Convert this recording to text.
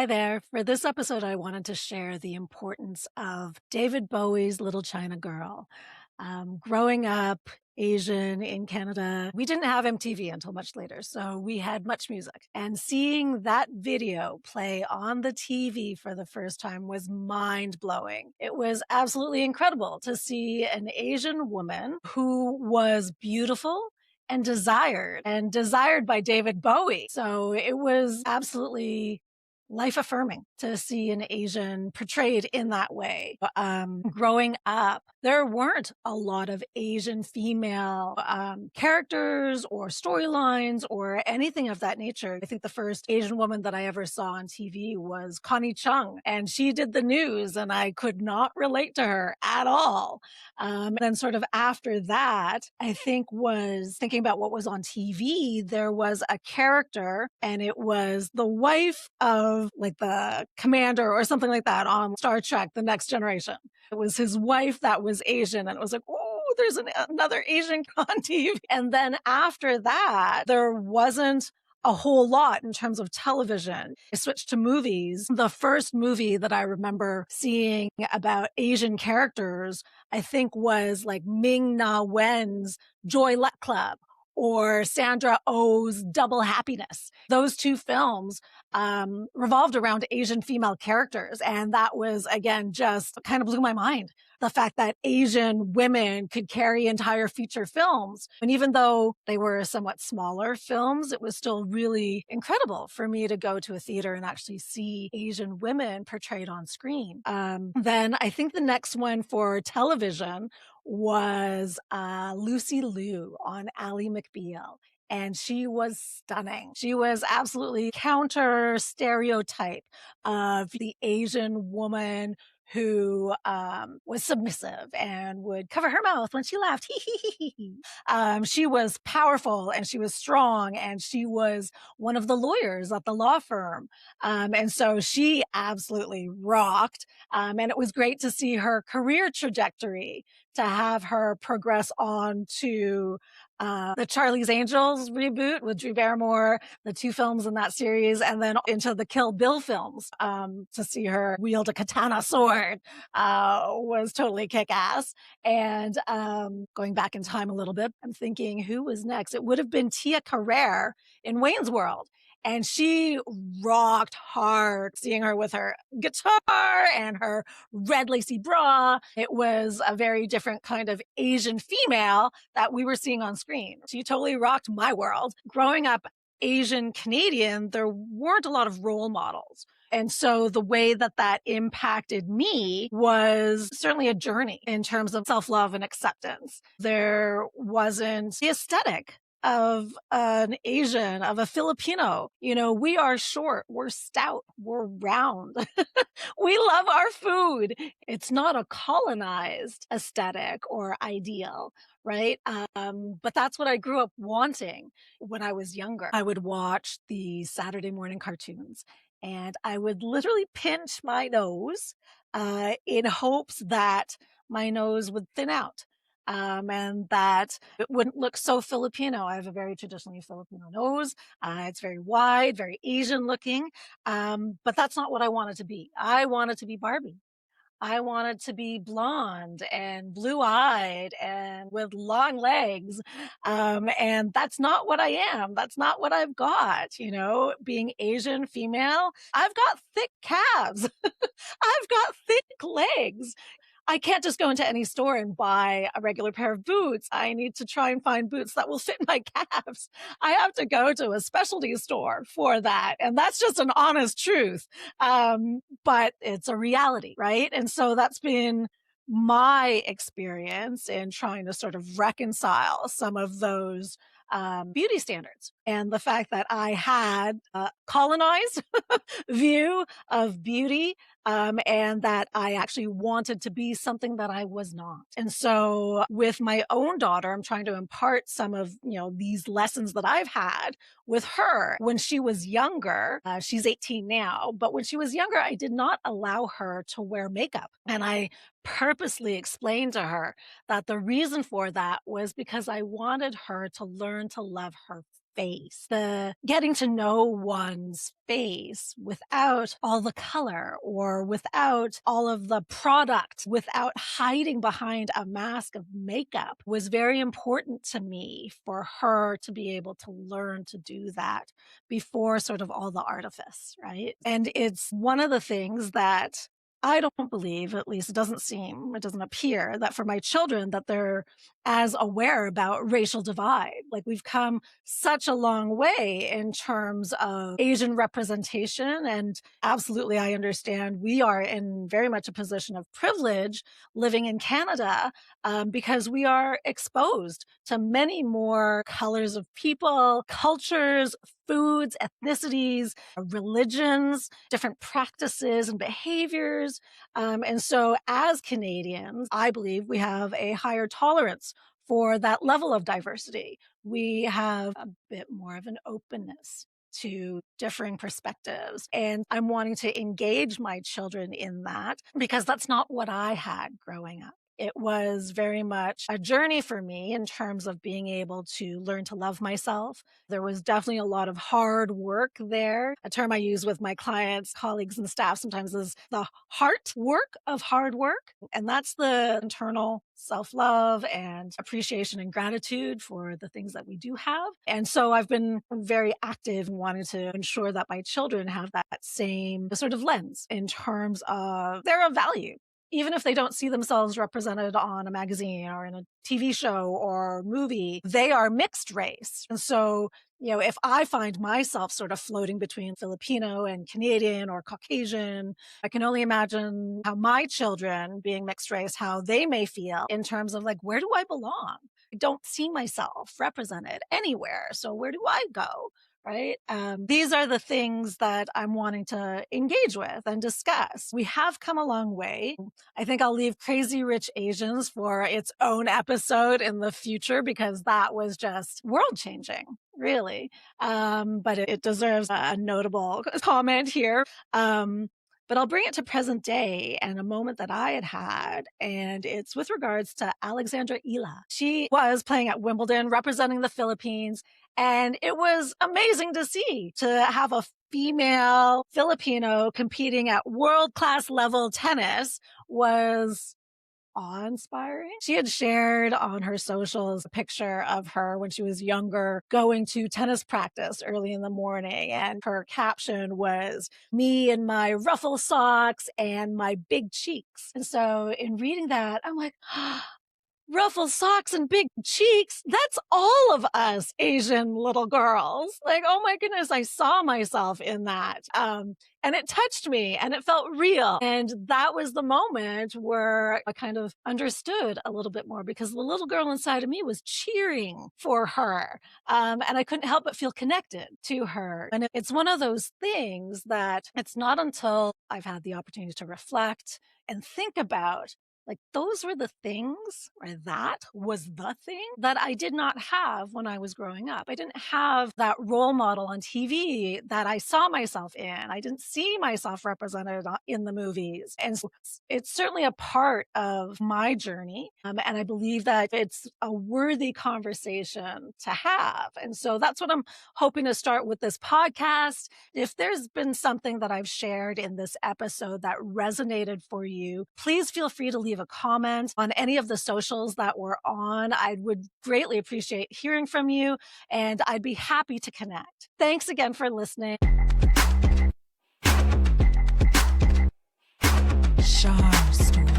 Hi there. For this episode, I wanted to share the importance of David Bowie's Little China Girl. Growing up Asian in Canada, we didn't have MTV until much later, so we had much music. And seeing that video play on the TV for the first time was mind blowing. It was absolutely incredible to see an Asian woman who was beautiful and desired by David Bowie. So it was absolutely life affirming to see an Asian portrayed in that way. Growing up, there weren't a lot of Asian female characters or storylines or anything of that nature. I think the first Asian woman that I ever saw on TV was Connie Chung, and she did the news, and I could not relate to her at all. Then, sort of after that, I think was thinking about what was on TV. There was a character, and it was the wife of like the commander or something like that on Star Trek, The Next Generation. It was his wife that was Asian, and it was like, oh, there's another Asian on TV. And then after that, there wasn't a whole lot in terms of television. I switched to movies. The first movie that I remember seeing about Asian characters, I think was like Ming Na Wen's Joy Luck Club or Sandra Oh's Double Happiness. Those two films revolved around Asian female characters. And that was, again, just kind of blew my mind. The fact that Asian women could carry entire feature films. And even though they were somewhat smaller films, it was still really incredible for me to go to a theater and actually see Asian women portrayed on screen. Then I think the next one for television was Lucy Liu on Ally McBeal. And she was stunning. She was absolutely counter stereotype of the Asian woman who was submissive and would cover her mouth when she laughed. She was powerful and she was strong and she was one of the lawyers at the law firm. And so she absolutely rocked. And it was great to see her career trajectory, to have her progress on to the Charlie's Angels reboot with Drew Barrymore, the two films in that series, and then into the Kill Bill films. To see her wield a katana sword was totally kick-ass. And going back in time a little bit, I'm thinking who was next? It would have been Tia Carrere in Wayne's World. And she rocked hard, seeing her with her guitar and her red lacy bra. It was a very different kind of Asian female that we were seeing on screen. She totally rocked my world. Growing up Asian Canadian, there weren't a lot of role models. And so the way that that impacted me was certainly a journey in terms of self-love and acceptance. There wasn't the aesthetic of an Asian, of a Filipino. You know, we are short, we're stout, we're round. We love our food. It's not a colonized aesthetic or ideal, right? But that's what I grew up wanting when I was younger. I would watch the Saturday morning cartoons and I would literally pinch my nose in hopes that my nose would thin out. And that it wouldn't look so Filipino. I have a very traditionally Filipino nose. It's very wide, very Asian looking. But that's not what I wanted to be. I wanted to be Barbie. I wanted to be blonde and blue eyed and with long legs. And that's not what I am. That's not what I've got. You know, being Asian female, I've got thick calves. I've got thick legs. I can't just go into any store and buy a regular pair of boots. I need to try and find boots that will fit my calves. I have to go to a specialty store for that. And that's just an honest truth. But it's a reality, right? And so that's been my experience in trying to sort of reconcile some of those beauty standards and the fact that I had a colonized view of beauty and that I actually wanted to be something that I was not. And so with my own daughter, I'm trying to impart some of, these lessons that I've had with her when she was younger. She's 18 now, but when she was younger, I did not allow her to wear makeup. And I purposely explained to her that the reason for that was because I wanted her to learn to love her face. The getting to know one's face without all the color or without all of the product, without hiding behind a mask of makeup was very important to me for her to be able to learn to do that before sort of all the artifice, right? And it's one of the things that I don't believe, at least it doesn't appear that for my children that they're as aware about racial divide. Like we've come such a long way in terms of Asian representation. And absolutely, I understand we are in very much a position of privilege living in Canada because we are exposed to many more colors of people, cultures, foods, ethnicities, religions, different practices and behaviors. And so, as Canadians, I believe we have a higher tolerance for that level of diversity. We have a bit more of an openness to differing perspectives. And I'm wanting to engage my children in that because that's not what I had growing up. It was very much a journey for me in terms of being able to learn to love myself. There was definitely a lot of hard work there. A term I use with my clients, colleagues, and staff sometimes is the heart work of hard work. And that's the internal self love and appreciation and gratitude for the things that we do have. And so I've been very active in wanting to ensure that my children have that same sort of lens in terms of they're of value even if they don't see themselves represented on a magazine or in a TV show or movie, they are mixed race. And so, if I find myself sort of floating between Filipino and Canadian or Caucasian, I can only imagine how my children being mixed race, how they may feel in terms of like, where do I belong? I don't see myself represented anywhere. So where do I go? Right? These are the things that I'm wanting to engage with and discuss. We have come a long way. I think I'll leave Crazy Rich Asians for its own episode in the future because that was just world changing, really. But it deserves a notable comment here. But I'll bring it to present day and a moment that I had had, and it's with regards to Alexandra Ila. She was playing at Wimbledon, representing the Philippines, and it was amazing to see to have a female Filipino competing at world-class level tennis was awe-inspiring. She had shared on her socials a picture of her when she was younger going to tennis practice early in the morning. And her caption was, "Me and my ruffle socks and my big cheeks." And so in reading that, I'm like, ruffle socks and big cheeks. That's all of us Asian little girls. Like, oh my goodness, I saw myself in that. And it touched me and it felt real. And that was the moment where I kind of understood a little bit more because the little girl inside of me was cheering for her. And I couldn't help but feel connected to her. And it's one of those things that it's not until I've had the opportunity to reflect and think about like those were the things, or that was the thing that I did not have when I was growing up. I didn't have that role model on TV that I saw myself in. I didn't see myself represented in the movies. And so it's certainly a part of my journey. And I believe that it's a worthy conversation to have. And so that's what I'm hoping to start with this podcast. If there's been something that I've shared in this episode that resonated for you, please feel free to leave a comment on any of the socials that we're on. I would greatly appreciate hearing from you, and I'd be happy to connect. Thanks again for listening. Charm Story.